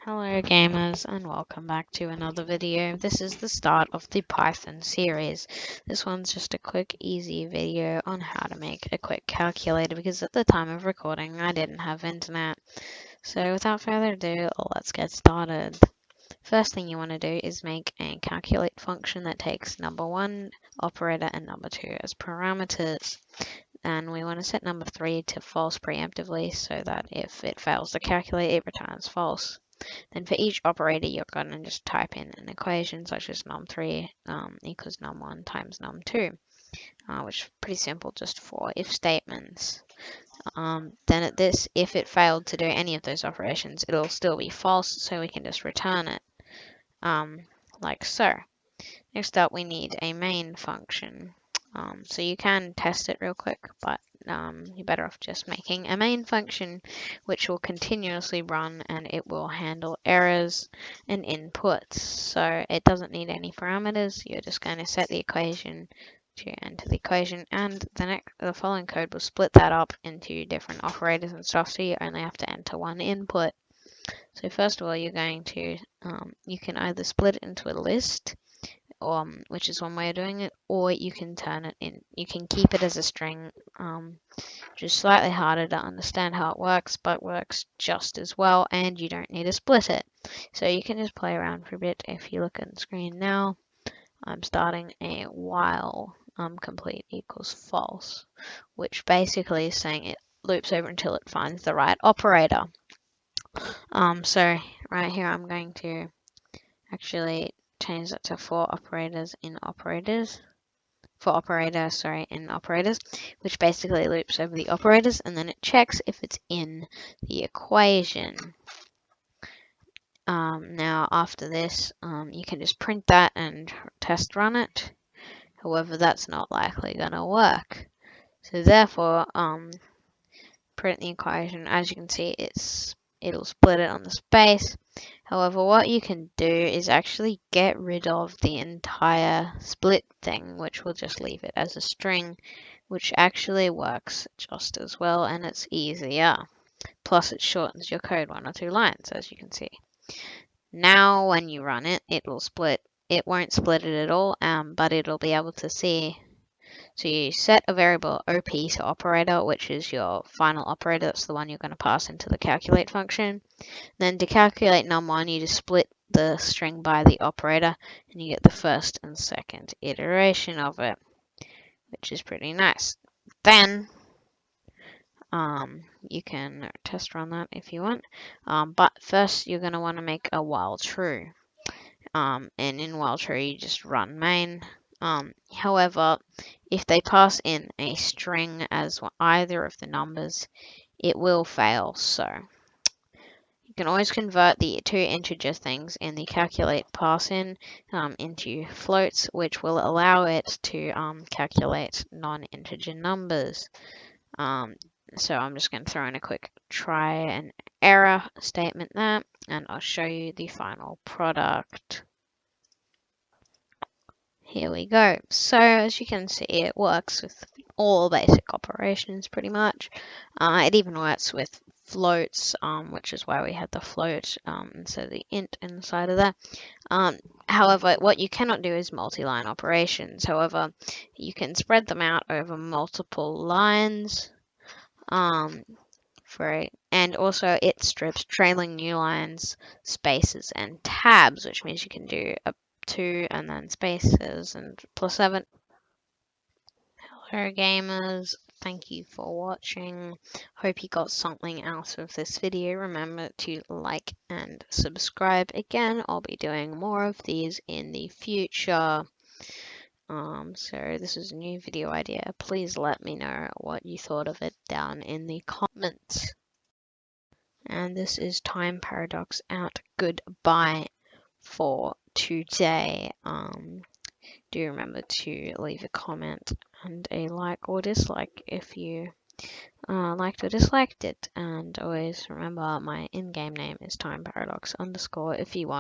Hello gamers and welcome back to another video. This is the start of the Python series. This one's just a quick easy video on how to make a quick calculator because at the time of recording I didn't have internet. So without further ado, let's get started. First thing you want to do is make a calculate function that takes number 1 operator and number 2 as parameters. And we want to set number 3 to false preemptively so that if it fails to calculate, it returns false. Then for each operator, you're going to just type in an equation such as num3 equals num1 times num2, which is pretty simple, just for if statements. Then at this, if it failed to do any of those operations, it'll still be false, so we can just return it, like so. Next up, we need a main function. So you can test it real quick, but you're better off just making a main function which will continuously run and it will handle errors and inputs. So it doesn't need any parameters. You're just going to set the equation to enter the equation, and the following code will split that up into different operators and stuff, so you only have to enter one input. So first of all, you're going to you can either split it into a list, which is one way of doing it, or you can turn it in. You can keep it as a string, which is slightly harder to understand how it works, but works just as well, and you don't need to split it. So you can just play around for a bit. If you look at the screen now, I'm starting a while complete equals false, which basically is saying it loops over until it finds the right operator. So right here I'm going to actually change that to for operator in operators, which basically loops over the operators and then it checks if it's in the equation. Now after this, you can just print that and test run it. However, that's not likely going to work. So therefore, print the equation. As you can see, it'll split it on the space. However, what you can do is actually get rid of the entire split thing, which will just leave it as a string, which actually works just as well and it's easier. Plus it shortens your code 1 or 2 lines, as you can see. Now when you run it, it won't split it at all, but it'll be able to see. So you set a variable OP to operator, which is your final operator. That's the one you're going to pass into the calculate function. Then to calculate num1, you just split the string by the operator, and you get the first and second iteration of it, which is pretty nice. Then you can test run that if you want, but first you're going to want to make a while true. And in while true, you just run main. However, if they pass in a string as either of the numbers, it will fail. So you can always convert the two integer things in the calculate pass in into floats, which will allow it to calculate non-integer numbers. So I'm just going to throw in a quick try and error statement there, and I'll show you the final product. Here we go. So as you can see, it works with all basic operations pretty much. It even works with floats, which is why we had the float instead of the int inside of that. However, what you cannot do is multi-line operations. However, you can spread them out over multiple lines. And also it strips trailing new lines, spaces, and tabs, which means you can do a 2 and then spaces and +7. Hello gamers, thank you for watching. Hope you got something out of this video. Remember to like and subscribe. Again, I'll be doing more of these in the future. So this is a new video idea. Please let me know what you thought of it down in the comments. And this is Time Paradox out. Goodbye for today. Do remember to leave a comment and a like or dislike if you liked or disliked it. And always remember, my in-game name is Time Paradox _ if you want